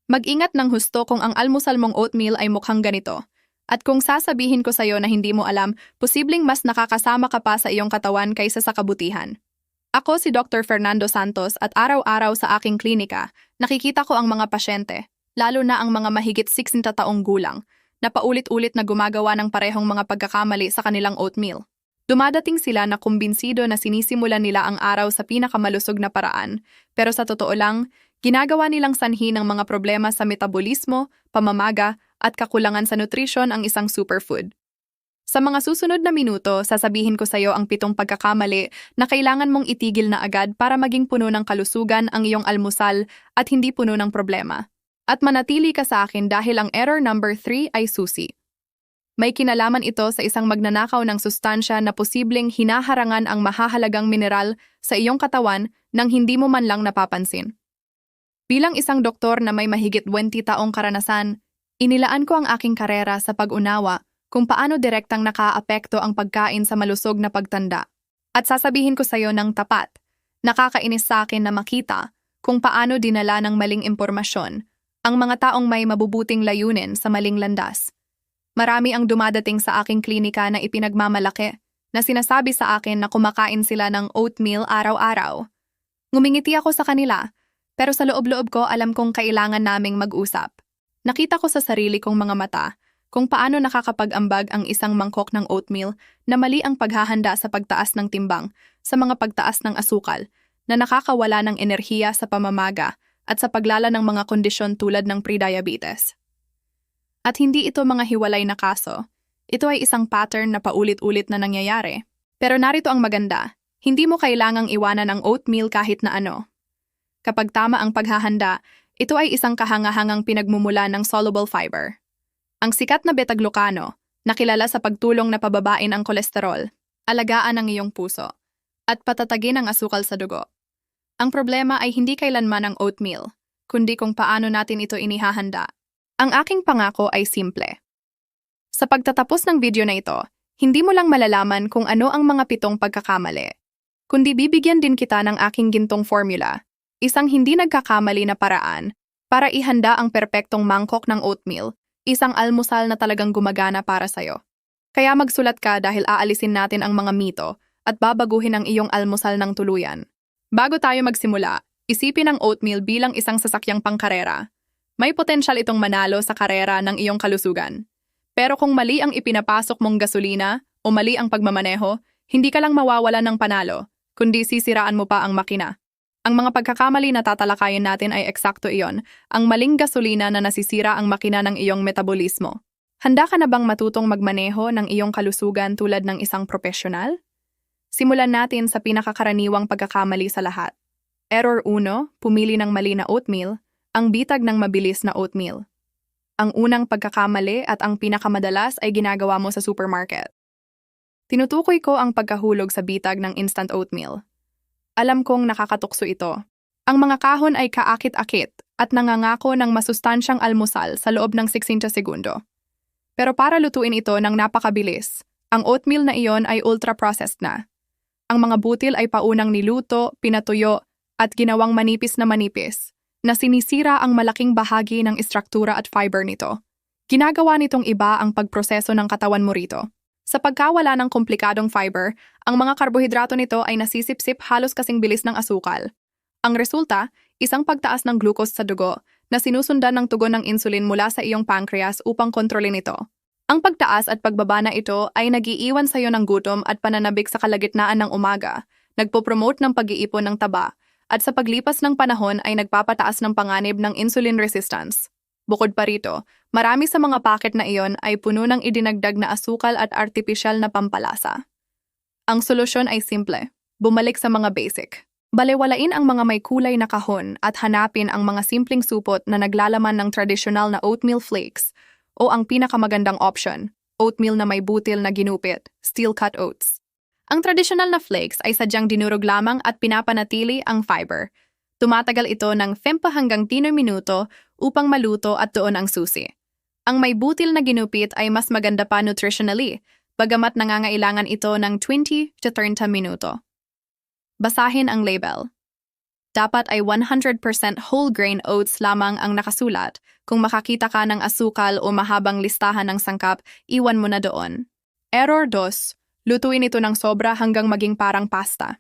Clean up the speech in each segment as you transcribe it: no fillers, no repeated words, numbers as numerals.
Mag-ingat ng husto kung ang almusal mong oatmeal ay mukhang ganito. At kung sasabihin ko sa'yo na hindi mo alam, posibleng mas nakakasama ka pa sa iyong katawan kaysa sa kabutihan. Ako si Dr. Fernando Santos at araw-araw sa aking klinika, nakikita ko ang mga pasyente, lalo na ang mga mahigit 60 taong gulang, na paulit-ulit na gumagawa ng parehong mga pagkakamali sa kanilang oatmeal. Dumadating sila na kumbinsido na sinisimulan nila ang araw sa pinakamalusog na paraan, pero sa totoo lang, ginagawa nilang sanhi ng mga problema sa metabolismo, pamamaga, at kakulangan sa nutrisyon ang isang superfood. Sa mga susunod na minuto, sasabihin ko sa iyo ang 7 pagkakamali na kailangan mong itigil na agad para maging puno ng kalusugan ang iyong almusal at hindi puno ng problema. At manatili ka sa akin dahil ang error number 3 ay susi. May kinalaman ito sa isang magnanakaw ng sustansya na posibleng hinaharangan ang mahahalagang mineral sa iyong katawan nang hindi mo man lang napapansin. Bilang isang doktor na may mahigit 20 taong karanasan, inilaan ko ang aking karera sa pag-unawa kung paano direktang nakaapekto ang pagkain sa malusog na pagtanda. At sasabihin ko sa iyo ng tapat, nakakainis sa akin na makita kung paano dinala ng maling impormasyon ang mga taong may mabubuting layunin sa maling landas. Marami ang dumadating sa aking klinika na ipinagmamalaki na sinasabi sa akin na kumakain sila ng oatmeal araw-araw. Ngumingiti ako sa kanila, pero sa loob-loob ko alam kong kailangan naming mag-usap. Nakita ko sa sarili kong mga mata kung paano nakakapag-ambag ang isang mangkok ng oatmeal na mali ang paghahanda sa pagtaas ng timbang, sa mga pagtaas ng asukal, na nakakawala ng enerhiya sa pamamaga at sa paglala ng mga kondisyon tulad ng prediabetes. At hindi ito mga hiwalay na kaso. Ito ay isang pattern na paulit-ulit na nangyayari. Pero narito ang maganda, hindi mo kailangang iwanan ang oatmeal kahit na ano. Kapag tama ang paghahanda, ito ay isang kahangahangang pinagmumula ng soluble fiber. Ang sikat na beta-glucano, nakilala sa pagtulong na pababain ang kolesterol, alagaan ang iyong puso, at patatagin ang asukal sa dugo. Ang problema ay hindi kailanman ang oatmeal, kundi kung paano natin ito inihahanda. Ang aking pangako ay simple. Sa pagtatapos ng video na ito, hindi mo lang malalaman kung ano ang mga 7 pagkakamali, kundi bibigyan din kita ng aking gintong formula, isang hindi nagkakamali na paraan para ihanda ang perpektong mangkok ng oatmeal, isang almusal na talagang gumagana para sa'yo. Kaya magsulat ka dahil aalisin natin ang mga mito at babaguhin ang iyong almusal ng tuluyan. Bago tayo magsimula, isipin ang oatmeal bilang isang sasakyang pangkarera. May potensyal itong manalo sa karera ng iyong kalusugan. Pero kung mali ang ipinapasok mong gasolina o mali ang pagmamaneho, hindi ka lang mawawala ng panalo, kundi sisiraan mo pa ang makina. Ang mga pagkakamali na tatalakayin natin ay eksakto iyon, ang maling gasolina na nasisira ang makina ng iyong metabolismo. Handa ka na bang matutong magmaneho ng iyong kalusugan tulad ng isang profesional? Simulan natin sa pinakakaraniwang pagkakamali sa lahat. Error 1, pumili ng mali na oatmeal, ang bitag ng mabilis na oatmeal. Ang unang pagkakamali at ang pinakamadalas ay ginagawa mo sa supermarket. Tinutukoy ko ang pagkahulog sa bitag ng instant oatmeal. Alam kong nakakatukso ito. Ang mga kahon ay kaakit-akit at nangangako ng masustansyang almusal sa loob ng 60 segundo. Pero para lutuin ito ng napakabilis, ang oatmeal na iyon ay ultra-processed na. Ang mga butil ay paunang niluto, pinatuyo, at ginawang manipis na sinisira ang malaking bahagi ng istruktura at fiber nito. Ginagawa nitong iba ang pagproseso ng katawan mo rito. Sa pagkawala ng komplikadong fiber, ang mga karbohidrato nito ay nasisipsip halos kasing bilis ng asukal. Ang resulta, isang pagtaas ng glucose sa dugo na sinusundan ng tugon ng insulin mula sa iyong pancreas upang kontrolin ito. Ang pagtaas at pagbaba na ito ay nag-iiwan sa iyo ng gutom at pananabik sa kalagitnaan ng umaga, nagpo-promote ng pag-iipon ng taba, at sa paglipas ng panahon ay nagpapataas ng panganib ng insulin resistance. Bukod pa rito, marami sa mga paket na iyon ay puno ng idinagdag na asukal at artipisyal na pampalasa. Ang solusyon ay simple, bumalik sa mga basic. Balewalain ang mga may kulay na kahon at hanapin ang mga simpleng supot na naglalaman ng tradisyonal na oatmeal flakes o ang pinakamagandang option, oatmeal na may butil na ginupit, steel-cut oats. Ang tradisyonal na flakes ay sadyang dinurog lamang at pinapanatili ang fiber. Tumatagal ito ng 5 hanggang 10 minuto upang maluto at doon ang susi. Ang may butil na ginupit ay mas maganda pa nutritionally, bagamat nangangailangan ito ng 20 to 30 minuto. Basahin ang label. Dapat ay 100% whole grain oats lamang ang nakasulat. Kung makakita ka ng asukal o mahabang listahan ng sangkap, iwan mo na doon. Error 2. Lutuin ito ng sobra hanggang maging parang pasta.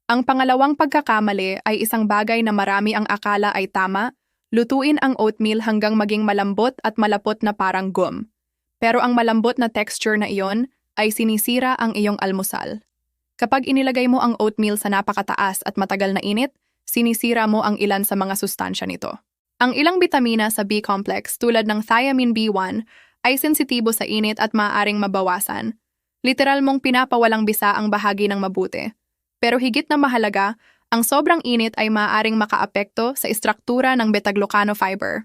Ang pangalawang pagkakamali ay isang bagay na marami ang akala ay tama. Lutuin ang oatmeal hanggang maging malambot at malapot na parang gum. Pero ang malambot na texture na iyon ay sinisira ang iyong almusal. Kapag inilagay mo ang oatmeal sa napakataas at matagal na init, sinisira mo ang ilan sa mga sustansya nito. Ang ilang bitamina sa B-complex tulad ng thiamine B1 ay sensitibo sa init at maaaring mabawasan. Literal mong pinapawalang bisa ang bahagi ng mabuti. Pero higit na mahalaga, ang sobrang init ay maaaring makaapekto sa istruktura ng beta-glucano fiber.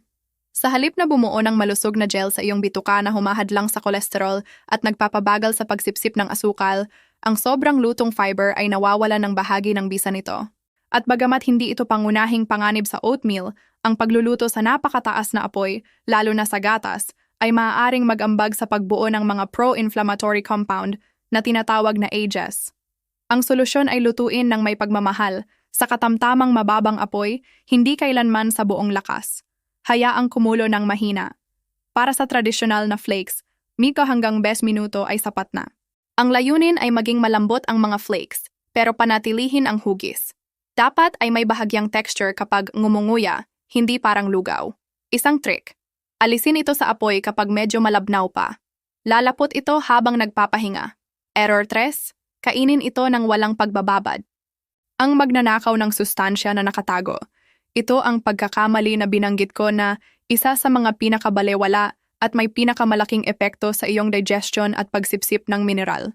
Sa halip na bumuo ng malusog na gel sa iyong bituka na humahadlang sa kolesterol at nagpapabagal sa pagsipsip ng asukal, ang sobrang lutong fiber ay nawawala ng bahagi ng bisa nito. At bagamat hindi ito pangunahing panganib sa oatmeal, ang pagluluto sa napakataas na apoy, lalo na sa gatas, ay maaaring mag-ambag sa pagbuo ng mga pro-inflammatory compound na tinatawag na AGEs. Ang solusyon ay lutuin ng may pagmamahal, sa katamtamang mababang apoy, hindi kailanman sa buong lakas. Hayaang kumulo ng mahina. Para sa tradisyonal na flakes, mika hanggang 20 minuto ay sapat na. Ang layunin ay maging malambot ang mga flakes, pero panatilihin ang hugis. Dapat ay may bahagyang texture kapag ngumunguya, hindi parang lugaw. Isang trick. Alisin ito sa apoy kapag medyo malabnaw pa. Lalapot ito habang nagpapahinga. Error 3. Kainin ito ng walang pagbababad. Ang magnanakaw ng sustansya na nakatago. Ito ang pagkakamali na binanggit ko na isa sa mga pinakabalewala at may pinakamalaking epekto sa iyong digestion at pagsipsip ng mineral.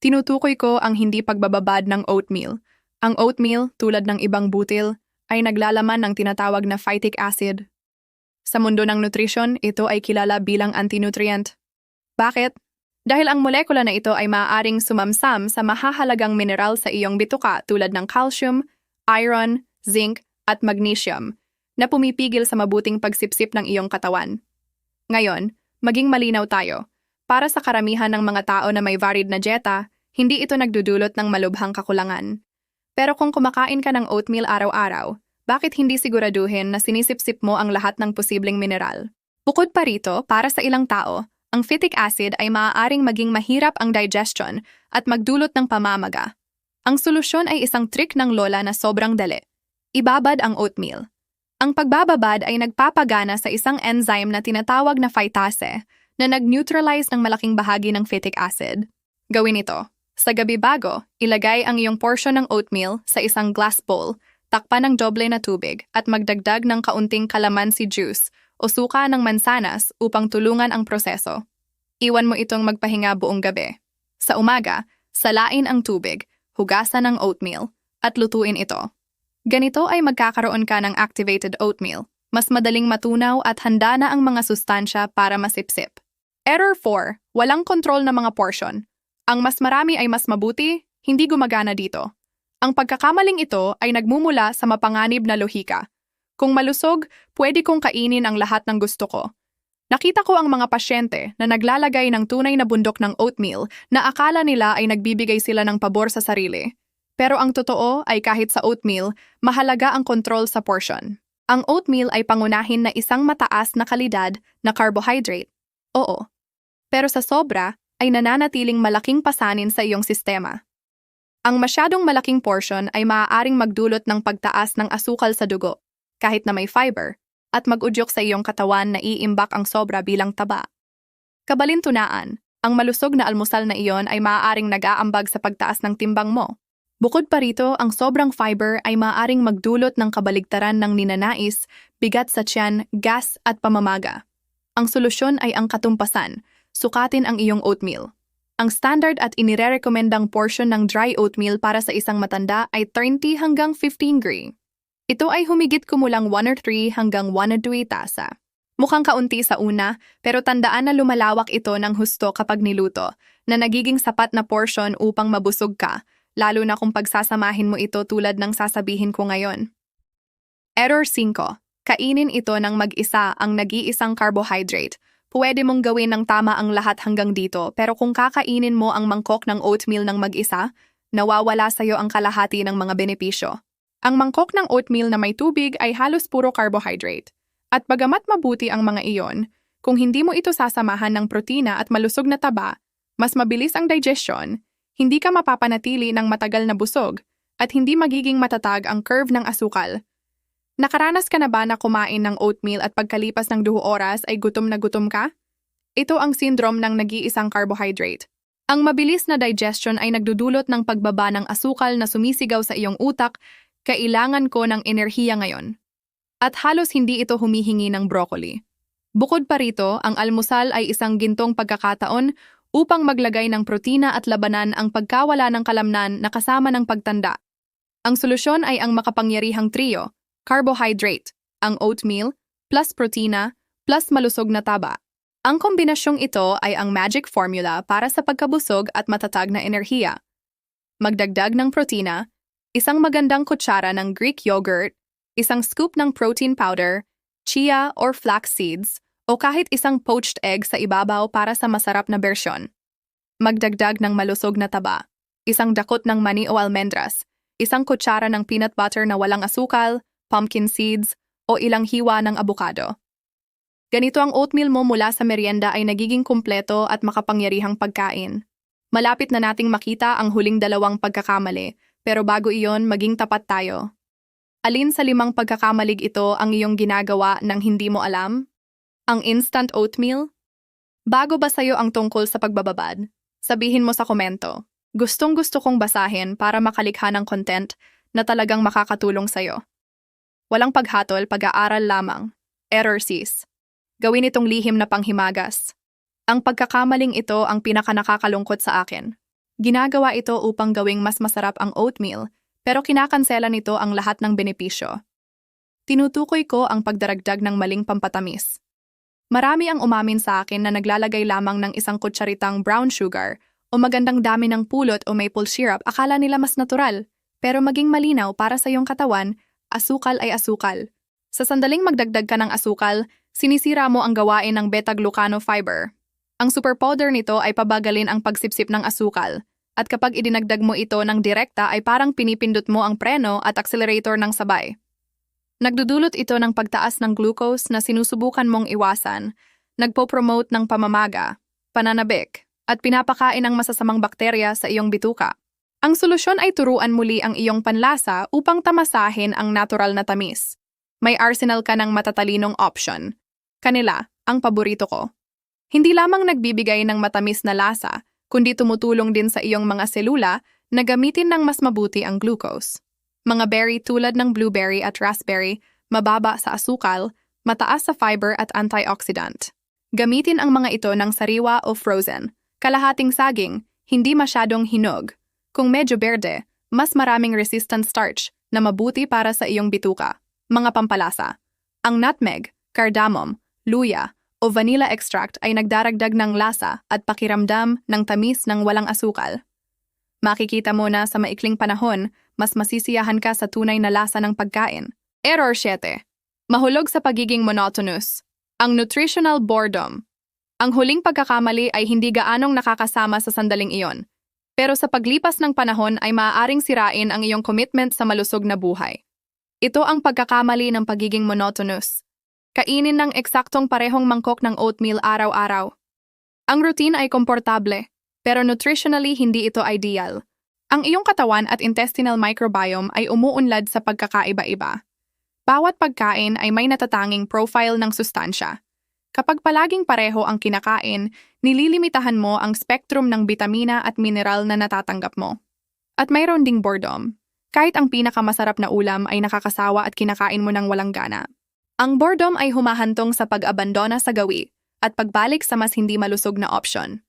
Tinutukoy ko ang hindi pagbababad ng oatmeal. Ang oatmeal, tulad ng ibang butil, ay naglalaman ng tinatawag na phytic acid. Sa mundo ng nutrisyon, ito ay kilala bilang antinutrient. Bakit? Dahil ang molekula na ito ay maaaring sumamsam sa mahahalagang mineral sa iyong bituka tulad ng calcium, iron, zinc, at magnesium na pumipigil sa mabuting pagsipsip ng iyong katawan. Ngayon, maging malinaw tayo. Para sa karamihan ng mga tao na may varied na dieta, hindi ito nagdudulot ng malubhang kakulangan. Pero kung kumakain ka ng oatmeal araw-araw, bakit hindi siguraduhin na sinisipsip mo ang lahat ng posibleng mineral? Bukod pa rito, para sa ilang tao, ang phytic acid ay maaaring maging mahirap ang digestion at magdulot ng pamamaga. Ang solusyon ay isang trick ng lola na sobrang dali. Ibabad ang oatmeal. Ang pagbababad ay nagpapagana sa isang enzyme na tinatawag na phytase na nag-neutralize ng malaking bahagi ng phytic acid. Gawin ito. Sa gabi bago, ilagay ang iyong portion ng oatmeal sa isang glass bowl, takpan ng doble na tubig at magdagdag ng kaunting calamansi juice o suka ng mansanas upang tulungan ang proseso. Iwan mo itong magpahinga buong gabi. Sa umaga, salain ang tubig, hugasan ang oatmeal, at lutuin ito. Ganito ay magkakaroon ka ng activated oatmeal. Mas madaling matunaw at handa na ang mga sustansya para masipsip. Error 4. Walang kontrol na mga portion. Ang mas marami ay mas mabuti, hindi gumagana dito. Ang pagkakamaling ito ay nagmumula sa mapanganib na lohika. Kung malusog, pwede kong kainin ang lahat ng gusto ko. Nakita ko ang mga pasyente na naglalagay ng tunay na bundok ng oatmeal na akala nila ay nagbibigay sila ng pabor sa sarili. Pero ang totoo ay kahit sa oatmeal, mahalaga ang kontrol sa portion. Ang oatmeal ay pangunahin na isang mataas na kalidad na carbohydrate. Oo. Pero sa sobra, ay nananatiling malaking pasanin sa iyong sistema. Ang masyadong malaking portion ay maaaring magdulot ng pagtaas ng asukal sa dugo, kahit na may fiber, at mag-udyok sa iyong katawan na iimbak ang sobra bilang taba. Kabalintunaan, ang malusog na almusal na iyon ay maaaring nag-aambag sa pagtaas ng timbang mo. Bukod pa rito, ang sobrang fiber ay maaaring magdulot ng kabaligtaran ng ninanais, bigat sa tiyan, gas at pamamaga. Ang solusyon ay ang katumpasan. Sukatin ang iyong oatmeal. Ang standard at inirerekomendang portion ng dry oatmeal para sa isang matanda ay 30 hanggang 15 g. Ito ay humigit kumulang 1 or 3 hanggang 1 or 2 tasa. Mukhang kaunti sa una, pero tandaan na lumalawak ito ng husto kapag niluto, na nagiging sapat na portion upang mabusog ka, lalo na kung pagsasamahin mo ito tulad ng sasabihin ko ngayon. Error 5. Kainin ito ng mag-isa ang nag-iisang carbohydrate. Pwede mong gawin ng tama ang lahat hanggang dito, pero kung kakainin mo ang mangkok ng oatmeal ng mag-isa, nawawala sa'yo ang kalahati ng mga benepisyo. Ang mangkok ng oatmeal na may tubig ay halos puro carbohydrate. At bagamat mabuti ang mga iyon, kung hindi mo ito sasamahan ng protina at malusog na taba, mas mabilis ang digestion, hindi ka mapapanatili ng matagal na busog, at hindi magiging matatag ang curve ng asukal. Nakaranas ka na ba na kumain ng oatmeal at pagkalipas ng 2 oras ay gutom na gutom ka? Ito ang syndrome ng nag-iisang carbohydrate. Ang mabilis na digestion ay nagdudulot ng pagbaba ng asukal na sumisigaw sa iyong utak, kailangan ko ng enerhiya ngayon. At halos hindi ito humihingi ng broccoli. Bukod pa rito, ang almusal ay isang gintong pagkakataon upang maglagay ng protina at labanan ang pagkawala ng kalamnan na kasama ng pagtanda. Ang solusyon ay ang makapangyarihang trio, carbohydrate, ang oatmeal, plus protina, plus malusog na taba. Ang kombinasyong ito ay ang magic formula para sa pagkabusog at matatag na enerhiya. Magdagdag ng protina, isang magandang kutsara ng Greek yogurt, isang scoop ng protein powder, chia or flax seeds, o kahit isang poached egg sa ibabaw para sa masarap na bersyon. Magdagdag ng malusog na taba, isang dakot ng mani o almendras, isang kutsara ng peanut butter na walang asukal, pumpkin seeds, o ilang hiwa ng abukado. Ganito ang oatmeal mo mula sa merienda ay nagiging kumpleto at makapangyarihang pagkain. Malapit na nating makita ang huling 2 pagkakamali, pero bago iyon, maging tapat tayo. Alin sa 5 pagkakamalig ito ang iyong ginagawa nang hindi mo alam? Ang instant oatmeal? Bago ba sa'yo ang tungkol sa pagbababad? Sabihin mo sa komento. Gustong-gusto kong basahin para makalikha ng content na talagang makakatulong sa'yo. Walang paghatol, pag-aaral lamang. Error cease. Gawin itong lihim na panghimagas. Ang pagkakamaling ito ang pinakanakakalungkot sa akin. Ginagawa ito upang gawing mas masarap ang oatmeal, pero kinakansela nito ang lahat ng benepisyo. Tinutukoy ko ang pagdaragdag ng maling pampatamis. Marami ang umamin sa akin na naglalagay lamang ng isang kutsaritang brown sugar o magandang dami ng pulot o maple syrup, akala nila mas natural. Pero maging malinaw para sa iyong katawan, asukal ay asukal. Sa sandaling magdagdag ka ng asukal, sinisira mo ang gawain ng beta-glucano fiber. Ang super powder nito ay pabagalin ang pagsipsip ng asukal, at kapag idinagdag mo ito ng direkta ay parang pinipindot mo ang preno at accelerator ng sabay. Nagdudulot ito ng pagtaas ng glucose na sinusubukan mong iwasan, nagpo-promote ng pamamaga, pananabik, at pinapakain ng masasamang bakterya sa iyong bituka. Ang solusyon ay turuan muli ang iyong panlasa upang tamasahin ang natural na tamis. May arsenal ka ng matatalinong option. Kanila, ang paborito ko. Hindi lamang nagbibigay ng matamis na lasa, kundi tumutulong din sa iyong mga selula na gamitin ng mas mabuti ang glucose. Mga berry tulad ng blueberry at raspberry, mababa sa asukal, mataas sa fiber at antioxidant. Gamitin ang mga ito ng sariwa o frozen. Kalahating saging, hindi masyadong hinog. Kung medyo berde, mas maraming resistant starch na mabuti para sa iyong bituka. Mga pampalasa. Ang nutmeg, cardamom, luya, o vanilla extract ay nagdaragdag ng lasa at pakiramdam ng tamis ng walang asukal. Makikita mo na sa maikling panahon, mas masisiyahan ka sa tunay na lasa ng pagkain. Error 7. Mahulog sa pagiging monotonous. Ang nutritional boredom. Ang huling pagkakamali ay hindi gaanong nakakasama sa sandaling iyon. Pero sa paglipas ng panahon ay maaaring sirain ang iyong commitment sa malusog na buhay. Ito ang pagkakamali ng pagiging monotonous. Kainin ng eksaktong parehong mangkok ng oatmeal araw-araw. Ang routine ay komportable, pero nutritionally hindi ito ideal. Ang iyong katawan at intestinal microbiome ay umuunlad sa pagkakaiba-iba. Bawat pagkain ay may natatanging profile ng sustansya. Kapag palaging pareho ang kinakain, nililimitahan mo ang spectrum ng bitamina at mineral na natatanggap mo. At mayroon ding boredom. Kahit ang pinakamasarap na ulam ay nakakasawa at kinakain mo ng walang gana. Ang boredom ay humahantong sa pag-abandona sa gawi at pagbalik sa mas hindi malusog na option.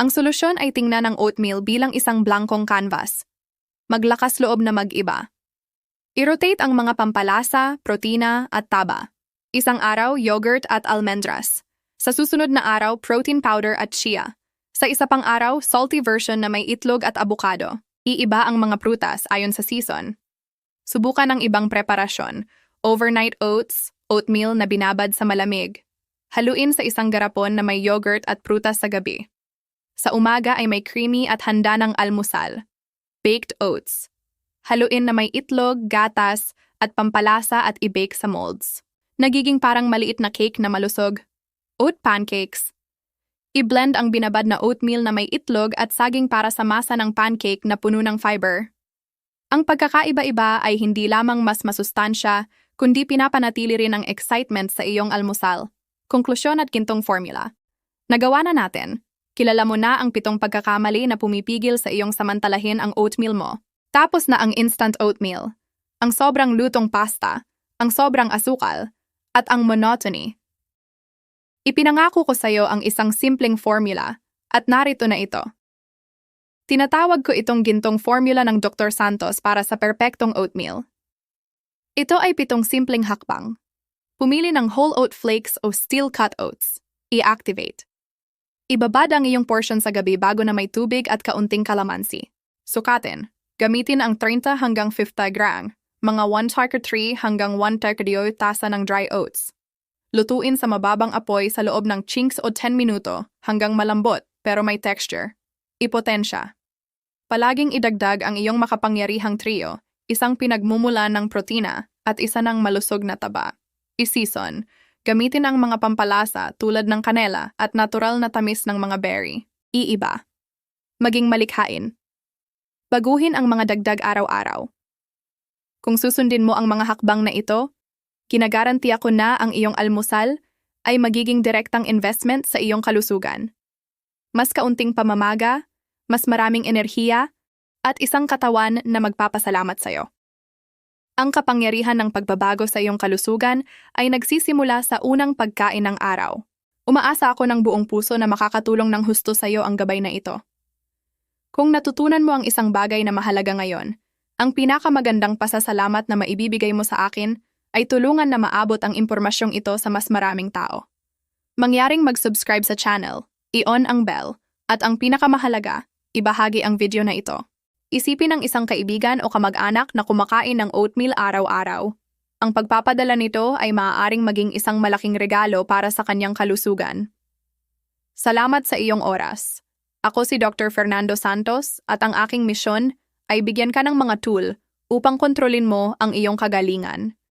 Ang solusyon ay tingnan ang oatmeal bilang isang blankong canvas. Maglakas loob na mag-iba. I-rotate ang mga pampalasa, protina at taba. Isang araw, yogurt at almendras. Sa susunod na araw, protein powder at chia. Sa isa pang araw, salty version na may itlog at abukado. Iiba ang mga prutas ayon sa season. Subukan ang ibang preparasyon. Overnight oats, oatmeal na binabad sa malamig. Haluin sa isang garapon na may yogurt at prutas sa gabi. Sa umaga ay may creamy at handa ng almusal. Baked oats. Haluin na may itlog, gatas, at pampalasa at i-bake sa molds. Nagiging parang maliit na cake na malusog. Oat pancakes. I-blend ang binabad na oatmeal na may itlog at saging para sa masa ng pancake na puno ng fiber. Ang pagkakaiba-iba ay hindi lamang mas masustansya, kundi pinapanatili rin ang excitement sa iyong almusal. Konklusyon at gintong formula. Nagawa na natin. Kilala mo na ang 7 pagkakamali na pumipigil sa iyong samantalahin ang oatmeal mo. Tapos na ang instant oatmeal, ang sobrang lutong pasta, ang sobrang asukal, at ang monotony. Ipinangako ko sa iyo ang isang simpleng formula, at narito na ito. Tinatawag ko itong gintong formula ng Dr. Santos para sa perpektong oatmeal. Ito ay 7 simpleng hakbang. Pumili ng whole oat flakes o steel-cut oats. I-activate. Ibabad ang iyong portion sa gabi bago na may tubig at kaunting kalamansi. Sukatin. Gamitin ang 30 hanggang 50 gram, mga 1/3 hanggang 1/3 tasa ng dry oats. Lutuin sa mababang apoy sa loob ng 5 o 10 minuto hanggang malambot pero may texture. Ipotensya. Palaging idagdag ang iyong makapangyarihang trio, isang pinagmumulan ng protina at isa ng malusog na taba. I-season. Gamitin ang mga pampalasa tulad ng kanela at natural na tamis ng mga berry. Iiba. Maging malikhain. Baguhin ang mga dagdag araw-araw. Kung susundin mo ang mga hakbang na ito, kinagarantiya ko na ang iyong almusal ay magiging direktang investment sa iyong kalusugan. Mas kaunting pamamaga, mas maraming enerhiya, at isang katawan na magpapasalamat sa iyo. Ang kapangyarihan ng pagbabago sa iyong kalusugan ay nagsisimula sa unang pagkain ng araw. Umaasa ako ng buong puso na makakatulong ng husto sa iyo ang gabay na ito. Kung natutunan mo ang isang bagay na mahalaga ngayon, ang pinakamagandang pasasalamat na maibibigay mo sa akin ay tulungan na maabot ang impormasyong ito sa mas maraming tao. Mangyaring mag-subscribe sa channel, i-on ang bell, at ang pinakamahalaga, ibahagi ang video na ito. Isipin ang isang kaibigan o kamag-anak na kumakain ng oatmeal araw-araw. Ang pagpapadala nito ay maaaring maging isang malaking regalo para sa kanyang kalusugan. Salamat sa iyong oras. Ako si Dr. Fernando Santos at ang aking misyon ay bigyan ka ng mga tool upang kontrolin mo ang iyong kagalingan.